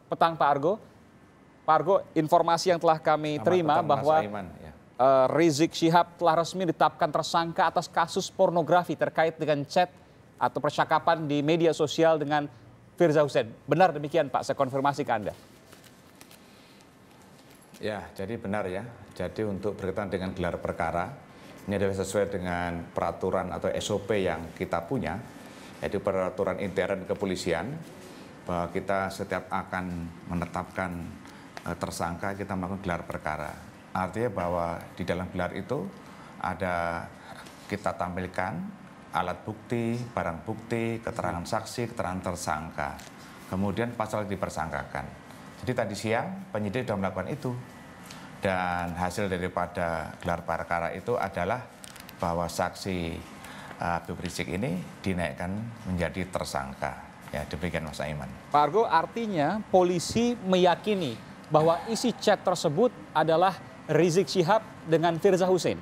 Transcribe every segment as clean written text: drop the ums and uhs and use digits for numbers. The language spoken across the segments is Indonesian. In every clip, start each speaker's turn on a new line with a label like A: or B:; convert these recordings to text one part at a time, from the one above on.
A: petang Pak Argo. Pak Argo, informasi yang telah kami terima bahwa Rizik Syihab telah resmi ditetapkan tersangka atas kasus pornografi terkait dengan chat atau percakapan di media sosial dengan Firza Hussein. Benar demikian Pak, saya konfirmasi ke Anda.
B: Ya, jadi benar ya. Jadi untuk berkaitan dengan gelar perkara, ini adalah sesuai dengan peraturan atau SOP yang kita punya, yaitu peraturan intern kepolisian, bahwa kita setiap akan menetapkan tersangka, kita melakukan gelar perkara. Artinya bahwa di dalam gelar itu ada kita tampilkan alat bukti, barang bukti, keterangan saksi, keterangan tersangka. Kemudian pasal dipersangkakan. Jadi tadi siang penyidik sudah melakukan itu. Dan hasil daripada gelar perkara itu adalah bahwa saksi Habib Rizik ini dinaikkan menjadi tersangka. Ya, demikian Mas Aiman.
A: Pak Argo, artinya polisi meyakini bahwa isi chat tersebut adalah Rizik Syihab dengan Firza Hussein.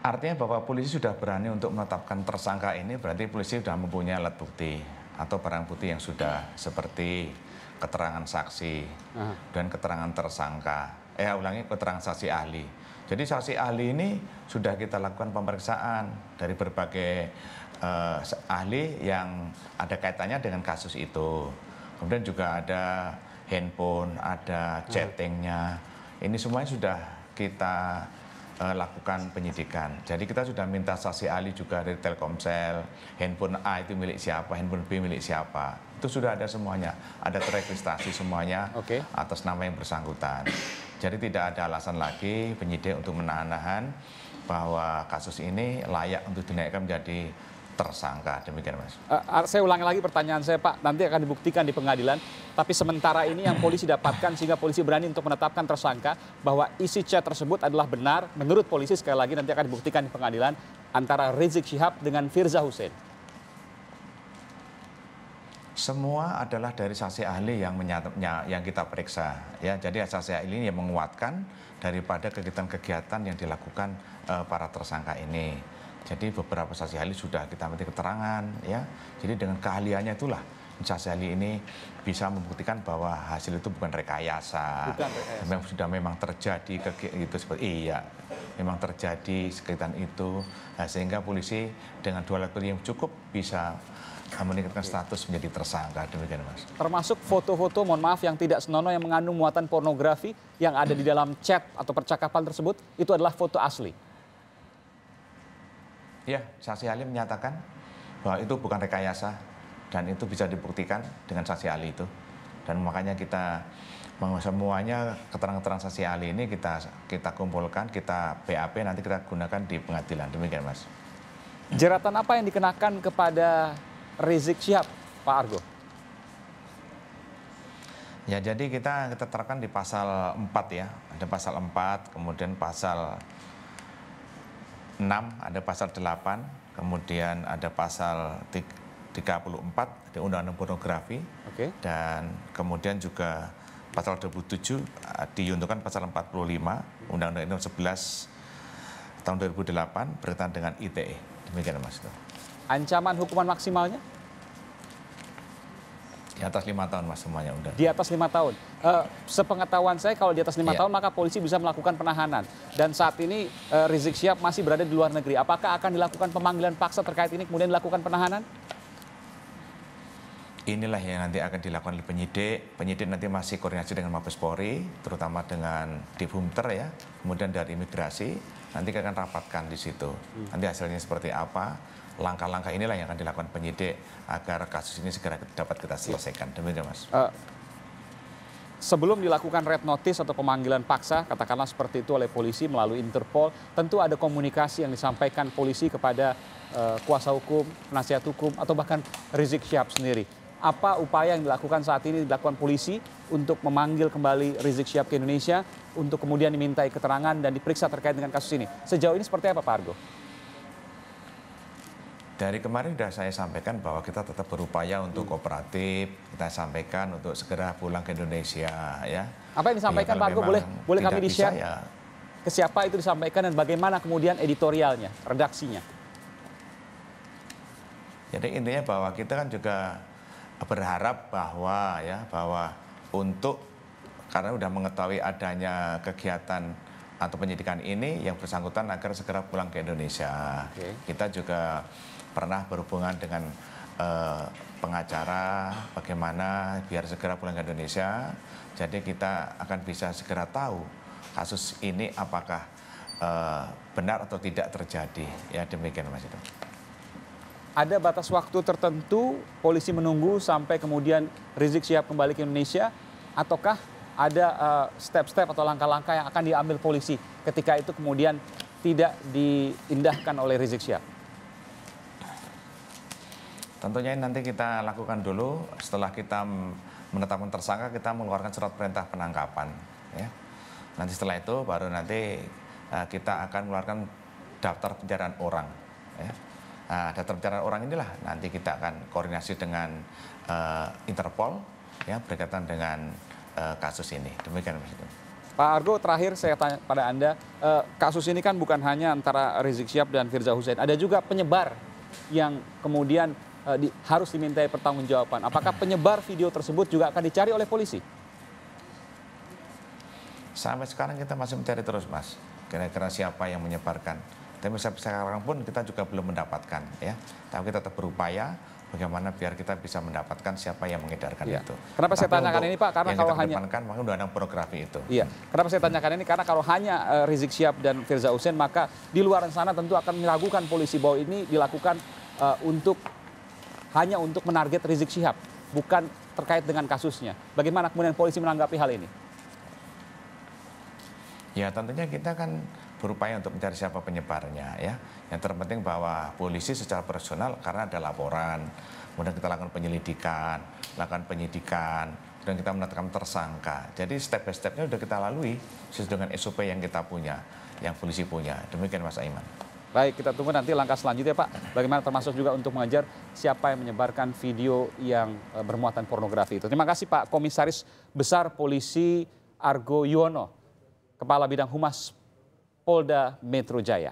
B: Artinya bahwa polisi sudah berani untuk menetapkan tersangka ini, berarti polisi sudah mempunyai alat bukti atau barang bukti yang sudah seperti keterangan saksi dan keterangan tersangka. Keterangan saksi ahli. Jadi saksi ahli ini sudah kita lakukan pemeriksaan dari berbagai ahli yang ada kaitannya dengan kasus itu. Kemudian juga ada handphone, ada chattingnya. Ini semuanya sudah kita lakukan penyidikan. Jadi kita sudah minta saksi ahli juga dari Telkomsel, handphone A itu milik siapa, handphone B milik siapa. Itu sudah ada semuanya, ada terregistrasi semuanya atas nama yang bersangkutan. Jadi tidak ada alasan lagi penyidik untuk menahan bahwa kasus ini layak untuk dinaikkan menjadi tersangka. Demikian Mas.
A: Saya ulangi lagi pertanyaan saya Pak, nanti akan dibuktikan di pengadilan. Tapi sementara ini yang polisi dapatkan sehingga polisi berani untuk menetapkan tersangka bahwa isi chat tersebut adalah benar. Menurut polisi sekali lagi nanti akan dibuktikan di pengadilan antara Rizik Syihab dengan Firza Hussein.
B: Semua adalah dari saksi ahli yang kita periksa. Ya, jadi saksi ahli ini yang menguatkan daripada kegiatan-kegiatan yang dilakukan para tersangka ini. Jadi beberapa saksi ahli sudah kita minta keterangan, ya. Jadi dengan keahliannya itulah saksi ahli ini bisa membuktikan bahwa hasil itu bukan rekayasa. Memang terjadi itu seperti memang terjadi sekitar itu. Nah, sehingga polisi dengan dua alat bukti yang cukup bisa meningkatkan status menjadi tersangka. Demikian Mas.
A: Termasuk foto-foto, mohon maaf, yang tidak senonoh yang mengandung muatan pornografi yang ada di dalam chat atau percakapan tersebut, itu adalah foto asli.
B: Ya, saksi ahli menyatakan bahwa itu bukan rekayasa dan itu bisa dibuktikan dengan saksi ahli itu. Dan makanya kita semuanya keterangan-keterangan saksi ahli ini kita kumpulkan, kita BAP, nanti kita gunakan di pengadilan. Demikian Mas.
A: Jeratan apa yang dikenakan kepada Rizik Syihab, Pak Argo?
B: Ya, jadi kita terapkan di pasal 4 ya. Ada pasal 4, kemudian pasal 6, ada pasal 8, kemudian ada pasal 34 di Undang-Undang Pornografi, dan kemudian juga pasal 27 diuntukkan pasal 45 Undang-Undang Nomor 11 tahun 2008 berkaitan dengan ITE. Demikian Mas.
A: Ancaman hukuman maksimalnya?
B: Di atas 5 tahun Mas semuanya udah.
A: Di atas 5 tahun. Sepengetahuan saya kalau di atas 5 tahun maka polisi bisa melakukan penahanan. Dan saat ini Rizik Syihab masih berada di luar negeri. Apakah akan dilakukan pemanggilan paksa terkait ini kemudian dilakukan penahanan?
B: Inilah yang nanti akan dilakukan oleh penyidik. Penyidik nanti masih koordinasi dengan Mabes Polri, terutama dengan Difhumter ya, kemudian dari imigrasi. Nanti akan rapatkan di situ. Nanti hasilnya seperti apa? Langkah-langkah inilah yang akan dilakukan penyidik agar kasus ini segera dapat kita selesaikan. Demikian Mas.
A: Sebelum dilakukan red notice atau pemanggilan paksa, katakanlah seperti itu oleh polisi melalui Interpol, tentu ada komunikasi yang disampaikan polisi kepada kuasa hukum, penasihat hukum, atau bahkan Rizik Syihab sendiri. Apa upaya yang dilakukan saat ini dilakukan polisi untuk memanggil kembali Rizik Syihab ke Indonesia untuk kemudian dimintai keterangan dan diperiksa terkait dengan kasus ini? Sejauh ini seperti apa Pak Argo?
B: Dari kemarin sudah saya sampaikan bahwa kita tetap berupaya untuk kooperatif, kita sampaikan untuk segera pulang ke Indonesia ya.
A: Apa yang disampaikan Pak Argo, boleh kami di-share? Ke siapa itu disampaikan dan bagaimana kemudian editorialnya, redaksinya?
B: Jadi intinya bahwa kita kan juga berharap bahwa untuk karena sudah mengetahui adanya kegiatan atau penyidikan ini, yang bersangkutan agar segera pulang ke Indonesia. Kita juga pernah berhubungan dengan pengacara bagaimana biar segera pulang ke Indonesia. Jadi kita akan bisa segera tahu kasus ini apakah benar atau tidak terjadi. Ya demikian Mas itu.
A: Ada batas waktu tertentu polisi menunggu sampai kemudian Rizik Syihab kembali ke Indonesia, ataukah ada step-step atau langkah-langkah yang akan diambil polisi ketika itu kemudian tidak diindahkan oleh Rizik Syihab?
B: Tentunya nanti kita lakukan dulu setelah kita menetapkan tersangka, kita mengeluarkan surat perintah penangkapan. Ya. Nanti setelah itu baru nanti kita akan mengeluarkan daftar pencarian orang. Ya. Nah, daftar pencarian orang inilah nanti kita akan koordinasi dengan Interpol ya berkaitan dengan kasus ini. Demikian Mas.
A: Pak Argo, terakhir saya tanya pada Anda, kasus ini kan bukan hanya antara Rizik Syihab dan Firza Husein, ada juga penyebar yang kemudian harus dimintai pertanggungjawaban. Apakah penyebar video tersebut juga akan dicari oleh polisi?
B: Sampai sekarang kita masih mencari terus, Mas. Kira-kira siapa yang menyebarkan. Tapi sampai sekarang pun kita juga belum mendapatkan, ya. Tapi kita tetap berupaya bagaimana biar kita bisa mendapatkan siapa yang mengedarkan itu.
A: Kenapa saya tanyakan ini, Pak? Karena kalau hanya
B: maka udah ada pornografi itu.
A: Iya. Kenapa saya tanyakan ini? Karena kalau hanya Rizik Syihab dan Firza Husein, maka di luar sana tentu akan meragukan polisi bahwa ini dilakukan hanya untuk menarget Rizik Syihab, bukan terkait dengan kasusnya. Bagaimana kemudian polisi menanggapi hal ini?
B: Ya tentunya kita kan berupaya untuk mencari siapa penyebarnya ya. Yang terpenting bahwa polisi secara personal karena ada laporan, kemudian kita lakukan penyelidikan, lakukan penyidikan, dan kita menetapkan tersangka. Jadi step by stepnya sudah kita lalui sesuai dengan SOP yang kita punya, yang polisi punya. Demikian Mas Aiman.
A: Baik, kita tunggu nanti langkah selanjutnya Pak. Bagaimana termasuk juga untuk mengejar siapa yang menyebarkan video yang bermuatan pornografi itu. Terima kasih Pak Komisaris Besar Polisi Argo Yuwono, Kepala Bidang Humas Polda Metro Jaya.